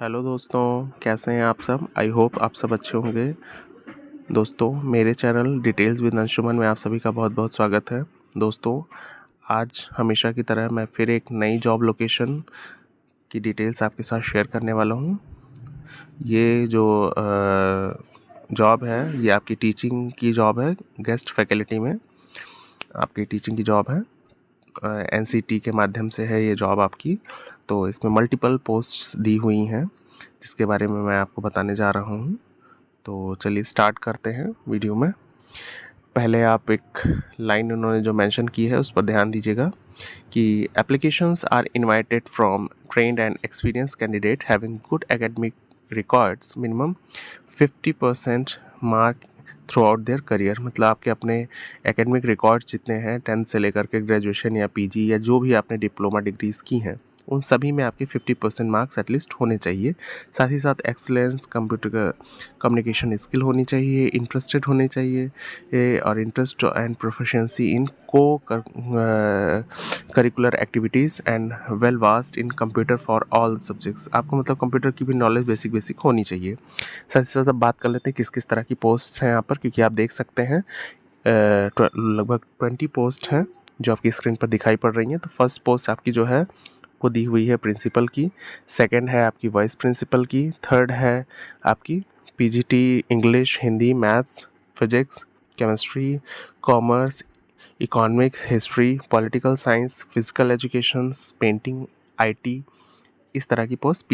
Hello दोस्तों, कैसे हैं आप सब। आई होप आप सब अच्छे होंगे। दोस्तों, मेरे चैनल डिटेल्स विद अंशुमन में आप सभी का बहुत बहुत स्वागत है। दोस्तों, आज हमेशा की तरह मैं फिर एक नई जॉब लोकेशन की डिटेल्स आपके साथ शेयर करने वाला हूं। ये जो जॉब है, ये आपकी टीचिंग की जॉब है। गेस्ट फैकल्टी में आपकी टीचिंग की जॉब है। NCT के माध्यम से है ये जॉब आपकी। तो इसमें मल्टीपल पोस्ट्स दी हुई हैं, जिसके बारे में मैं आपको बताने जा रहा हूँ। तो चलिए स्टार्ट करते हैं वीडियो में। पहले आप एक लाइन उन्होंने जो मेंशन की है उस पर ध्यान दीजिएगा कि applications are invited from trained and experience candidate having good academic records minimum 50% mark throughout their career. मतलब आपके अपने एकेडमिक रिकॉर्ड जितने हैं 10th से लेकर के ग्रेजुएशन या PG या जो भी आपने डिप्लोमा डिग्रीज़ की हैं, उन सभी में आपके 50% मार्क्स एटलीस्ट होने चाहिए। साथ ही साथ एक्सीलेंस कंप्यूटर कम्युनिकेशन स्किल होनी चाहिए, इंटरेस्टेड होने चाहिए और इंटरेस्ट एंड प्रोफिशिएंसी इन को curricular activities and well vast in computer for all subjects. आपको मतलब कंप्यूटर की भी नॉलेज बेसिक होनी चाहिए। साथ ही साथ अब बात कर लेते हैं किस किस तरह की पोस्ट हैं यहाँ पर, क्योंकि आप देख सकते हैं लगभग 20 पोस्ट हैं जो आपकी स्क्रीन पर दिखाई पड़ रही हैं। तो फर्स्ट पोस्ट आपकी जो है वो दी हुई है प्रिंसिपल की, सेकंड है आपकी वाइस प्रिंसिपल की, थर्ड है आपकी PGT English, Hindi, maths, physics, chemistry, commerce, economics, history, political science, physical education, painting, IT, इस तरह की पोस्ट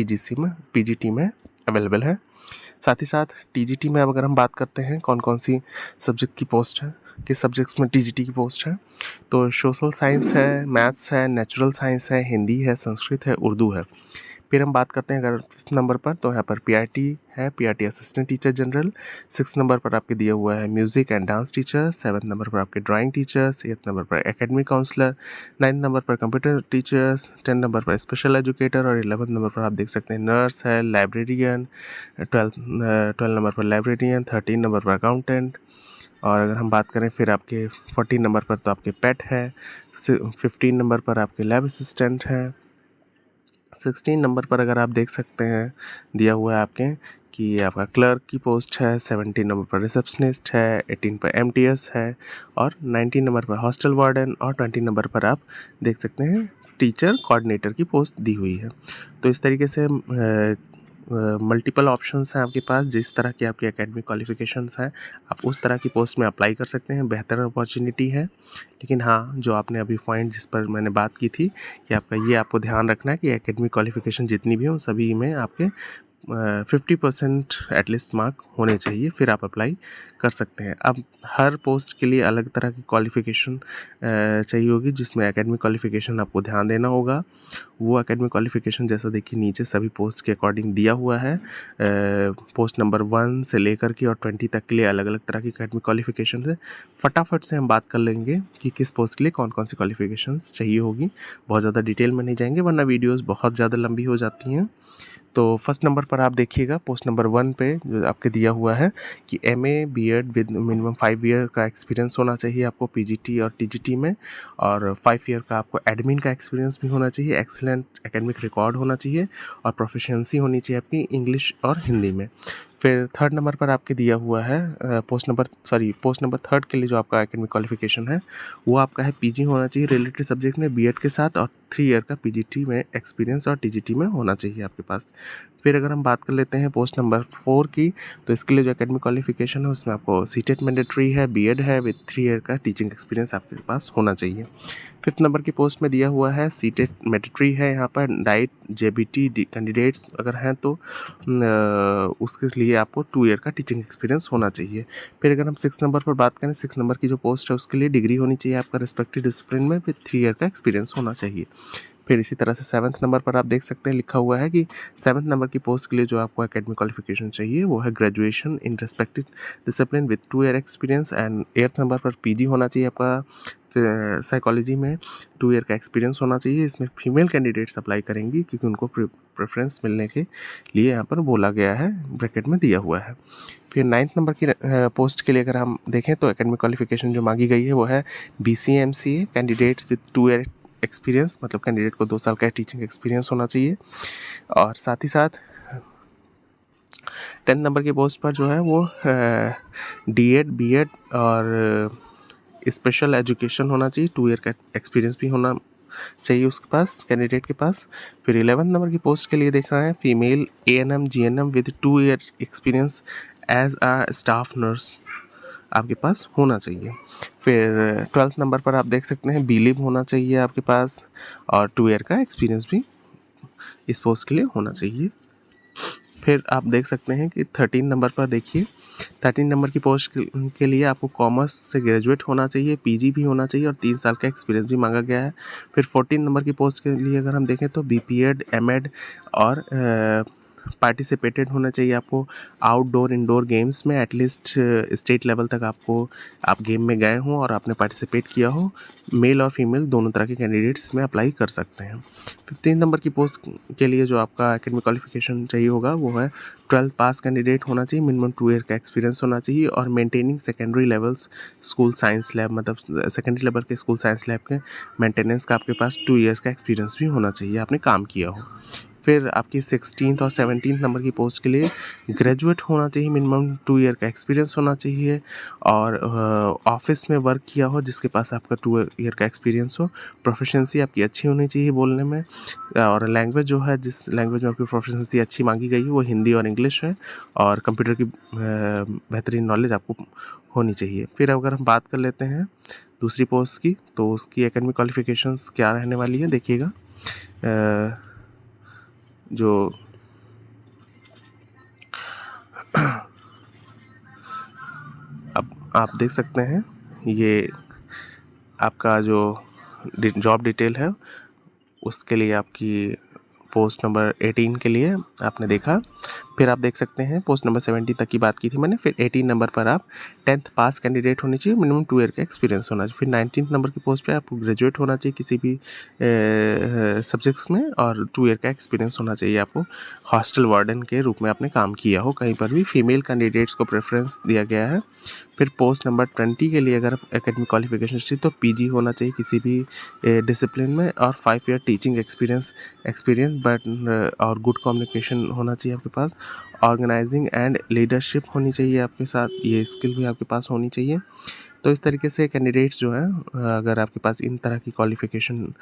PGT में अवेलेबल है। साथ ही साथ TGT में अब अगर हम बात करते हैं कौन कौन सी सब्जेक्ट की पोस्ट है, किस सब्जेक्ट्स में TGT की पोस्ट है, तो सोशल साइंस है, मैथ्स है, नेचुरल साइंस है, हिंदी है, संस्कृत है, उर्दू है। फिर हम बात करते हैं अगर 5th नंबर पर, तो यहाँ पर PRT है, PRT assistant teacher general. 6th number पर आपके दिया हुआ है music and dance teacher. 7th number पर आपके ड्राइंग टीचर्स। 8th नंबर पर एकेडमिक काउंसलर। 9th नंबर पर कंप्यूटर टीचर्स। 10th नंबर पर स्पेशल एजुकेटर और 11th नंबर पर आप देख सकते हैं नर्स है, लाइब्रेरियन। 12 नंबर पर लाइब्रेरियन। 13 नंबर पर अकाउंटेंट। और अगर हम बात करें फिर आपके 14 नंबर पर तो आपके पेट है। 15 नंबर पर आपके लैब असिस्टेंट हैं। 16 नंबर पर अगर आप देख सकते हैं दिया हुआ है आपके कि आपका क्लर्क की पोस्ट है। 17 नंबर पर रिसेप्शनिस्ट है। 18 पर MTS है और 19 नंबर पर हॉस्टल वार्डन और 20 नंबर पर आप देख सकते हैं टीचर कोऑर्डिनेटर की पोस्ट दी हुई है। तो इस तरीके से मल्टीपल ऑप्शंस हैं आपके पास। जिस तरह की आपकी एकेडमिक क्वालिफिकेशंस हैं आप उस तरह की पोस्ट में अप्लाई कर सकते हैं। बेहतर अपॉर्चुनिटी है। लेकिन हाँ, जो आपने अभी पॉइंट जिस पर मैंने बात की थी कि आपका ये आपको ध्यान रखना है कि एकेडमिक क्वालिफिकेशन जितनी भी हो सभी में आपके 50% एटलीस्ट मार्क होने चाहिए, फिर आप अप्लाई कर सकते हैं। अब हर पोस्ट के लिए अलग तरह की क्वालिफिकेशन चाहिए होगी, जिसमें एकेडमिक क्वालिफिकेशन आपको ध्यान देना होगा। वो एकेडमिक क्वालिफिकेशन जैसा देखिए नीचे सभी पोस्ट के अकॉर्डिंग दिया हुआ है। पोस्ट नंबर 1 से लेकर के और 20 तक के लिए अलग अलग तरह की एकेडमिक क्वालिफिकेशन है। फटाफट से हम बात कर लेंगे कि किस पोस्ट के लिए कौन कौन सी क्वालिफिकेशंस चाहिए होगी। बहुत ज़्यादा डिटेल में नहीं जाएंगे वरना वीडियोज़ बहुत ज़्यादा लंबी हो जाती हैं। तो फर्स्ट नंबर पर आप देखिएगा पोस्ट नंबर 1 पे जो आपके दिया हुआ है कि MA BEd with minimum 5 year का एक्सपीरियंस होना चाहिए आपको PGT और TGT में, और 5 ईयर का आपको एडमिन का एक्सपीरियंस भी होना चाहिए। एक्सीलेंट एकेडमिक रिकॉर्ड होना चाहिए और प्रोफिशिएंसी होनी चाहिए आपकी इंग्लिश और हिंदी में। फिर थर्ड नंबर पर आपके दिया हुआ है पोस्ट नंबर थर्ड के लिए जो आपका एकेडमिक क्वालिफिकेशन है वो आपका है PG होना चाहिए रिलेटेड सब्जेक्ट में BEd के साथ, और 3 ईयर का PGT में एक्सपीरियंस और TGT में होना चाहिए आपके पास। फिर अगर हम बात कर लेते हैं पोस्ट नंबर 4 की, तो इसके लिए जो एकेडमिक क्वालिफिकेशन है उसमें आपको CTET मैंडेटरी है, BEd है विद 3 ईयर का टीचिंग एक्सपीरियंस आपके पास होना चाहिए। 5th नंबर की पोस्ट में दिया हुआ है CTET मैंडेटरी है यहाँ पर। डाइट JBT कैंडिडेट्स अगर हैं तो उसके लिए आपको 2 ईयर का टीचिंग एक्सपीरियंस होना चाहिए। फिर अगर हम 6 नंबर पर बात करें, 6 नंबर की जो पोस्ट है उसके लिए डिग्री होनी चाहिए आपका रिस्पेक्टिव डिसिप्लिन में विद 3 ईयर का एक्सपीरियंस होना चाहिए। फिर इसी तरह से 7th नंबर पर आप देख सकते हैं लिखा हुआ है कि 7th नंबर की पोस्ट के लिए जो आपको एकेडमिक क्वालिफिकेशन चाहिए वो है graduation in respective discipline with 2 year experience, and 8th number पर PG होना चाहिए आपका साइकोलॉजी में, 2 ईयर का एक्सपीरियंस होना चाहिए। इसमें फीमेल कैंडिडेट्स अप्लाई करेंगी क्योंकि उनको प्रेफरेंस मिलने के लिए यहाँ पर बोला गया है, ब्रैकेट में दिया हुआ है। फिर 9th नंबर की पोस्ट के लिए अगर हम देखें तो एकेडमिक क्वालिफिकेशन जो मांगी गई है वो है BCMCA candidates with 2 year experience, मतलब कैंडिडेट को 2 साल का टीचिंग एक्सपीरियंस होना चाहिए। और साथ ही साथ 10 नंबर की पोस्ट पर जो है वो D.Ed B.Ed और स्पेशल एजुकेशन होना चाहिए, 2 ईयर का एक्सपीरियंस भी होना चाहिए उसके पास, कैंडिडेट के पास। फिर 11 नंबर की पोस्ट के लिए देख रहे हैं female A.N.M G.N.M with 2 year experience as a staff nurse आपके पास होना चाहिए। फिर 12th नंबर पर आप देख सकते हैं B.Liv होना चाहिए आपके पास, और 2 ईयर का एक्सपीरियंस भी इस पोस्ट के लिए होना चाहिए। फिर आप देख सकते हैं कि 13 नंबर पर देखिए, 13 नंबर की पोस्ट के लिए आपको कॉमर्स से ग्रेजुएट होना चाहिए, PG भी होना चाहिए और 3 साल का एक्सपीरियंस भी मांगा गया है। फिर 14 नंबर की पोस्ट के लिए अगर हम देखें तो B.Ped M.Ed और पार्टिसिपेटेड होना चाहिए आपको आउटडोर इंडोर गेम्स में, एटलीस्ट स्टेट लेवल तक आप गेम में गए हों और आपने पार्टिसिपेट किया हो। मेल और फीमेल दोनों तरह के कैंडिडेट्स इसमें अप्लाई कर सकते हैं। 15 नंबर की पोस्ट के लिए जो आपका एकेडमिक क्वालिफिकेशन चाहिए होगा वो है 12th पास कैंडिडेट होना चाहिए, मिनिमम 2 ईयर का एक्सपीरियंस होना चाहिए और maintaining secondary levels school science lab, मतलब सेकेंडरी लेवल के स्कूल साइंस लैब के मेंटेनेंस का आपके पास 2 ईयर्स का एक्सपीरियंस भी होना चाहिए, आपने काम किया हो। फिर आपकी 16th और 17th नंबर की पोस्ट के लिए ग्रेजुएट होना चाहिए, मिनिमम 2 ईयर का एक्सपीरियंस होना चाहिए और ऑफिस में वर्क किया हो जिसके पास आपका 2 ईयर का एक्सपीरियंस हो। प्रोफिशिएंसी आपकी अच्छी होनी चाहिए बोलने में, और लैंग्वेज जो है, जिस लैंग्वेज में आपकी प्रोफिशिएंसी अच्छी मांगी गई है वो हिंदी और इंग्लिश है, और कंप्यूटर की बेहतरीन नॉलेज आपको होनी चाहिए। फिर अगर हम बात कर लेते हैं दूसरी पोस्ट की, तो उसकी एकेडमिक क्वालिफिकेशंस क्या रहने वाली है देखिएगा। जो अब आप देख सकते हैं ये आपका जो जॉब डिटेल है उसके लिए आपकी पोस्ट नंबर 18 के लिए आपने देखा। फिर आप देख सकते हैं पोस्ट नंबर 70 तक की बात की थी मैंने। फिर 18 नंबर पर आप 10th पास कैंडिडेट होनी चाहिए, मिनिमम 2 ईयर का एक्सपीरियंस होना चाहिए। फिर 19th नंबर की पोस्ट पे आपको ग्रेजुएट होना चाहिए किसी भी सब्जेक्ट्स में, और 2 ईयर का एक्सपीरियंस होना चाहिए आपको। हॉस्टल वार्डन के रूप में आपने काम किया हो कहीं पर भी। फीमेल कैंडिडेट्स को प्रेफरेंस दिया गया है। फिर पोस्ट नंबर 20 के लिए अगर एकेडमिक क्वालिफिकेशन चाहिए तो PG होना चाहिए किसी भी डिसिप्लिन में, और 5 ईयर टीचिंग एक्सपीरियंस बट और गुड कम्युनिकेशन होना चाहिए आपके पास। ऑर्गेनाइजिंग एंड लीडरशिप होनी चाहिए आपके साथ, ये स्किल भी आपके पास होनी चाहिए। तो इस तरीके से कैंडिडेट्स जो हैं, अगर आपके पास इन तरह की क्वालिफिकेशन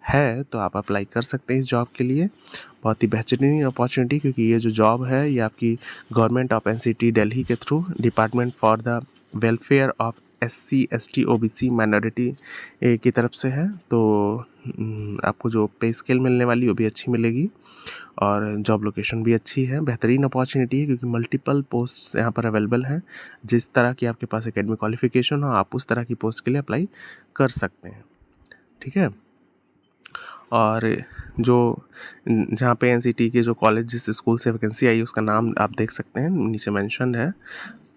है तो आप अप्लाई कर सकते हैं इस जॉब के लिए। बहुत ही बेहतरीन अपॉर्चुनिटी, क्योंकि ये जो जॉब है ये आपकी गवर्नमेंट ऑफ NCT दिल्ली के through department for the welfare of SC ST OBC minority की तरफ से है। तो आपको जो पे स्केल मिलने वाली वो भी अच्छी मिलेगी, और जॉब लोकेशन भी अच्छी है। बेहतरीन अपॉर्चुनिटी है क्योंकि मल्टीपल पोस्ट यहाँ पर अवेलेबल हैं। जिस तरह की आपके पास एकेडमिक क्वालिफिकेशन हो आप उस तरह की पोस्ट के लिए अप्लाई कर सकते हैं, ठीक है। और जो जहाँ पे NCT के जो कॉलेज जिस स्कूल से वैकेंसी आई उसका नाम आप देख सकते हैं, नीचे मेंशन है।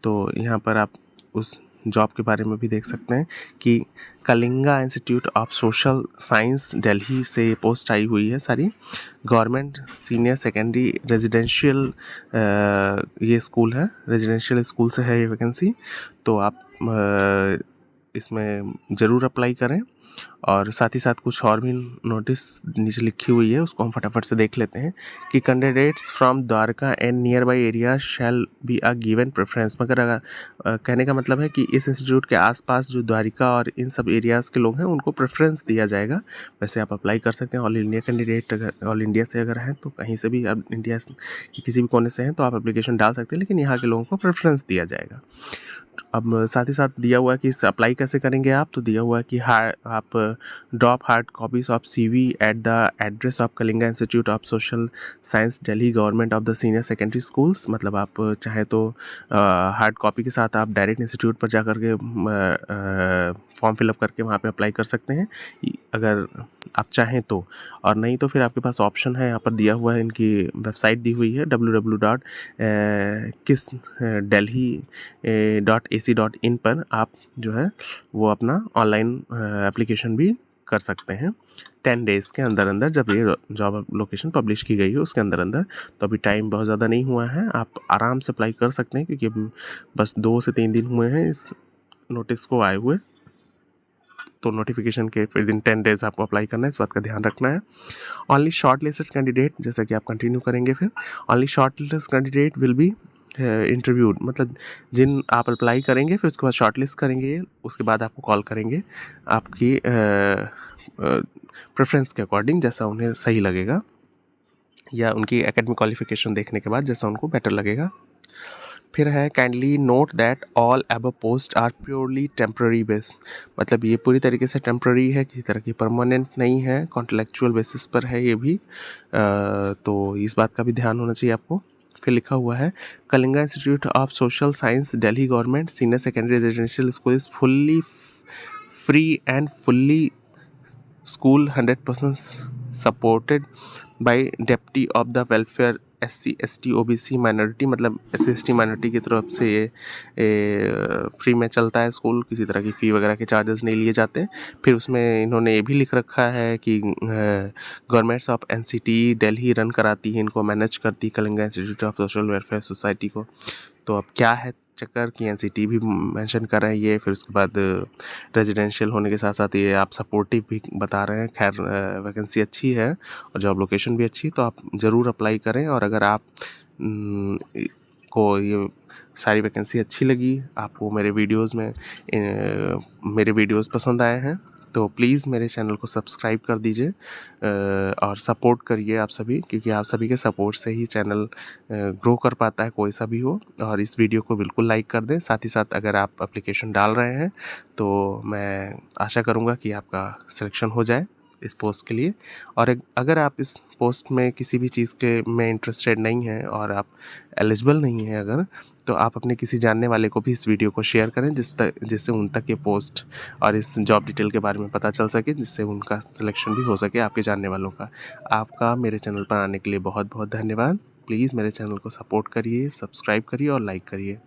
तो यहाँ पर आप उस जॉब के बारे में भी देख सकते हैं कि Kalinga institute of social science Delhi से पोस्ट आई हुई है सारी। गवर्नमेंट सीनियर सेकेंडरी रेजिडेंशियल ये स्कूल है, रेजिडेंशियल स्कूल से है ये वैकेंसी। तो आप इसमें ज़रूर अप्लाई करें। और साथ ही साथ कुछ और भी नोटिस नीचे लिखी हुई है, उसको हम फटाफट से देख लेते हैं कि candidates from Dwarka and near by area shall be a given preference. मगर अगर कहने का मतलब है कि इस इंस्टीट्यूट के आसपास जो द्वारिका और इन सब एरियाज़ के लोग हैं उनको प्रेफरेंस दिया जाएगा। वैसे आप अप्लाई कर सकते हैं ऑल इंडिया कैंडिडेट, अगर ऑल इंडिया से अगर हैं तो कहीं से भी आप इंडिया के किसी भी कोने से हैं तो आप एप्लीकेशन डाल सकते हैं, लेकिन यहाँ के लोगों को प्रेफरेंस दिया जाएगा। अब साथ ही साथ दिया हुआ है कि अप्लाई कैसे करेंगे आप, तो दिया हुआ है कि आप drop hard copies of CV at the address of Kalinga institute of social science Delhi government of the senior secondary schools. मतलब आप चाहे तो हार्ड कॉपी के साथ आप डायरेक्ट इंस्टीट्यूट पर जा कर के फॉर्म फिलअप करके वहाँ पे अप्लाई कर सकते हैं अगर आप चाहें तो, और नहीं तो फिर आपके पास ऑप्शन है यहाँ पर दिया हुआ है, इनकी वेबसाइट दी हुई है www.kisdelhi.ac.in पर आप जो है वो अपना ऑनलाइन एप्लीकेशन भी कर सकते हैं 10 डेज़ के अंदर अंदर, जब ये जॉब लोकेशन पब्लिश की गई है उसके अंदर अंदर। तो अभी टाइम बहुत ज़्यादा नहीं हुआ है, आप आराम से अप्लाई कर सकते हैं क्योंकि अभी बस 2 से 3 दिन हुए हैं इस नोटिस को आए हुए। तो नोटिफिकेशन के फिर दिन 10 डेज़ आपको अप्लाई करना है, इस बात का ध्यान रखना है। ओनली शॉर्ट लिस्टेड कैंडिडेट, जैसा कि आप कंटिन्यू करेंगे फिर, only short listed candidate will be interviewed, मतलब जिन आप अप्लाई करेंगे फिर उसके बाद शॉर्टलिस्ट करेंगे, उसके बाद आपको कॉल करेंगे आपकी प्रेफरेंस के अकॉर्डिंग, जैसा उन्हें सही लगेगा या उनकी एकेडमिक क्वालिफिकेशन देखने के बाद जैसा उनको बेटर लगेगा। फिर है kindly note that all above post are purely temporary base, मतलब ये पूरी तरीके से टेम्प्ररी है, किसी तरह की परमानेंट नहीं है, कॉन्ट्रेक्चुअल बेसिस पर है ये भी, तो इस बात का भी ध्यान होना चाहिए आपको। फिर लिखा हुआ है Kalinga institute of social science Delhi government senior secondary residential school is fully free and fully school 100% supported by deputy of the welfare SC ST OBC minority, मतलब SC ST माइनॉरिटी की तरफ से ये फ्री में चलता है स्कूल, किसी तरह की फ़ी वगैरह के चार्जेस नहीं लिए जाते। फिर उसमें इन्होंने ये भी लिख रखा है कि governments of NCT Delhi run कराती है, इनको मैनेज करती Kalinga institute of social welfare society को। तो अब क्या है चक्कर कि NCT भी मेंशन कर रहे हैं ये, फिर उसके बाद रेजिडेंशियल होने के साथ साथ ये आप सपोर्टिव भी बता रहे हैं। खैर वैकेंसी अच्छी है और जॉब लोकेशन भी अच्छी, तो आप ज़रूर अप्लाई करें। और अगर आप को ये सारी वैकेंसी अच्छी लगी, आपको मेरे वीडियोज़ पसंद आए हैं, तो प्लीज़ मेरे चैनल को सब्सक्राइब कर दीजिए और सपोर्ट करिए आप सभी, क्योंकि आप सभी के सपोर्ट से ही चैनल ग्रो कर पाता है, कोई सा भी हो। और इस वीडियो को बिल्कुल लाइक कर दें। साथ ही साथ अगर आप एप्लीकेशन डाल रहे हैं तो मैं आशा करूँगा कि आपका सिलेक्शन हो जाए इस पोस्ट के लिए। और अगर आप इस पोस्ट में किसी भी चीज़ के में इंटरेस्टेड नहीं हैं और आप एलिजिबल नहीं हैं अगर, तो आप अपने किसी जानने वाले को भी इस वीडियो को शेयर करें जिससे उन तक ये पोस्ट और इस जॉब डिटेल के बारे में पता चल सके, जिससे उनका सिलेक्शन भी हो सके आपके जानने वालों का। आपका मेरे चैनल पर आने के लिए बहुत बहुत धन्यवाद। प्लीज़ मेरे चैनल को सपोर्ट करिए, सब्सक्राइब करिए और लाइक करिए।